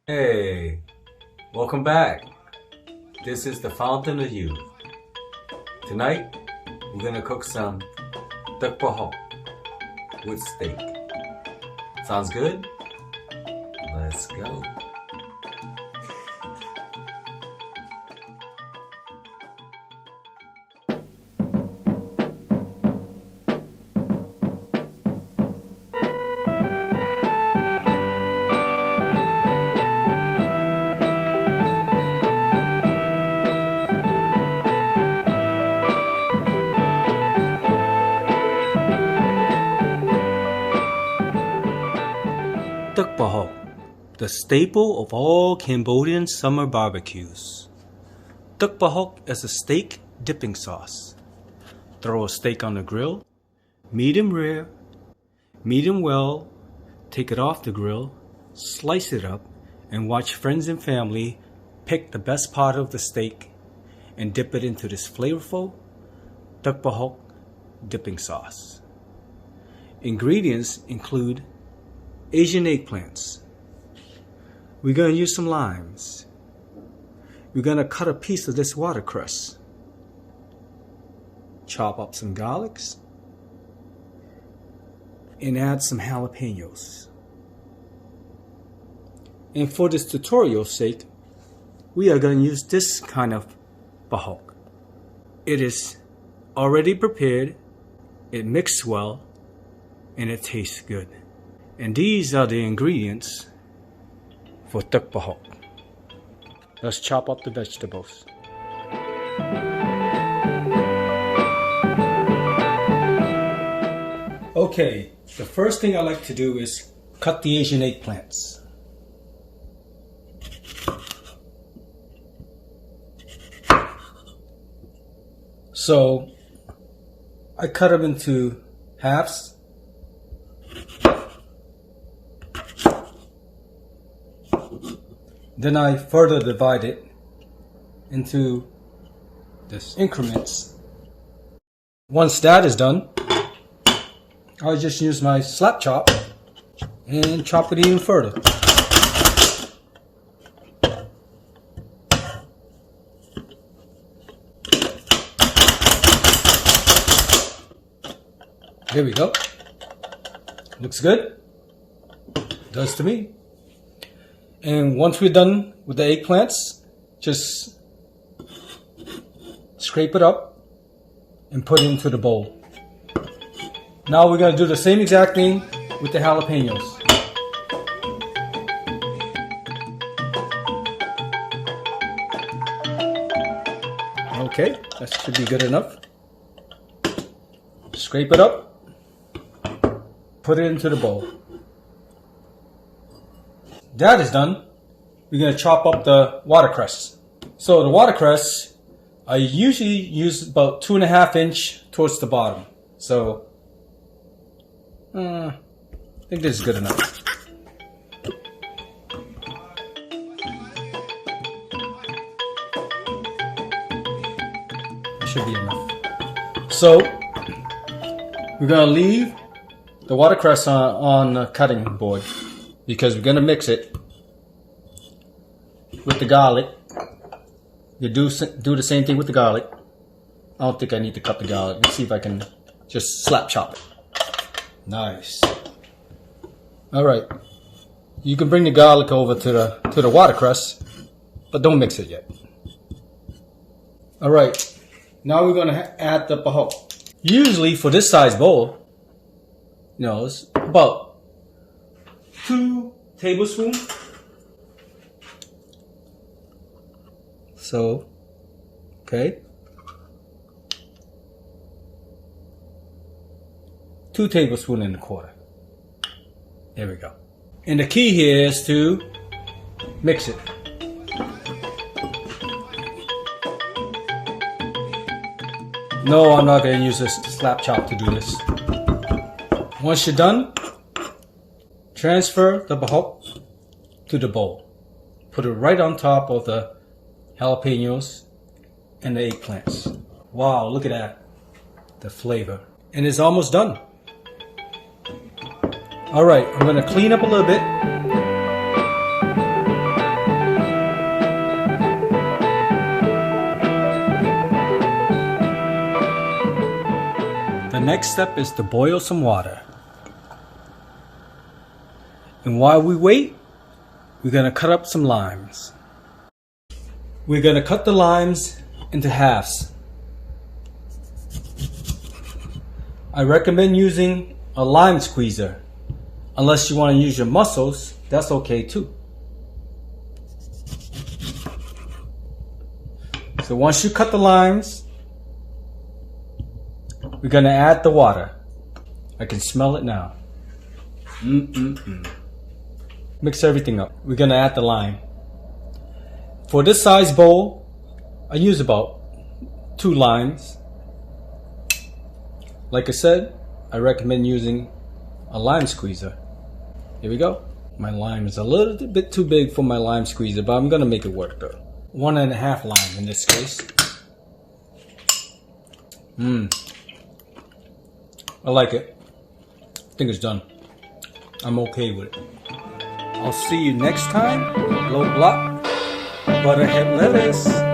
Hey, welcome back. This is the Fountain of Youth. Tonight, we're gonna cook some Tirk Prahok with steak. Sounds good? Let's go. Tirk Prahok, the staple of all Cambodian summer barbecues. Tirk Prahok is a steak dipping sauce. Throw a steak on the grill, medium rare, medium well, take it off the grill, slice it up, and watch friends and family pick the best part of the steak and dip it into this flavorful Tirk Prahok dipping sauce. Ingredients include Asian eggplants. We're going to use some limes. We're going to cut a piece of this watercress. Chop up some garlics. And add some jalapeños. And for this tutorial's sake, we are going to use this kind of prahok. It is already prepared, it mixes well, and it tastes good. And these are the ingredients for Tirk Prahok. Let's chop up the vegetables. Okay, the first thing I like to do is cut the Asian eggplants. So I cut them into halves. Then I further divide it into this increments. Once that is done, I'll just use my slap chop and chop it even further. There we go. Looks good. Does to me. And once we're done with the eggplants, just scrape it up and put it into the bowl. Now we're going to do the same exact thing with the jalapeños. Okay, that should be good enough. Scrape it up, put it into the bowl. That is done. We're going to chop up the watercress. So the watercress, I usually use about 2.5 inch towards the bottom. So I think this is good enough. That should be enough. So we're going to leave the watercress on the cutting board, because we're going to mix it with the garlic. You do the same thing with the garlic. I don't think I need to cut the garlic. Let's see if I can just slap chop it. Nice. Alright. You can bring the garlic over to the watercress, but don't mix it yet. Alright. Now we're going to add the prahok. Usually for this size bowl, it's about 2 tablespoons. So, okay. 2 tablespoons and a quarter. There we go. And the key here is to mix it. No, I'm not going to use this slap chop to do this. Once you're done, transfer the prahok to the bowl. Put it right on top of the jalapeños and the eggplants. Wow, look at that. The flavor. And it's almost done. Alright, I'm going to clean up a little bit. next step is to boil some water. And while we wait, we're going to cut up some limes. We're going to cut the limes into halves. I recommend using a lime squeezer. Unless you want to use your muscles, that's okay too. So once you cut the limes, we're going to add the water. I can smell it now. Mix everything up. We're going to add the lime. For this size bowl, I use about 2 limes. Like I said, I recommend using a lime squeezer. Here we go. My lime is a little bit too big for my lime squeezer, but I'm going to make it work though. 1.5 lime in this case. I like it. I think it's done. I'm okay with it. I'll see you next time. Low block, butterhead lettuce.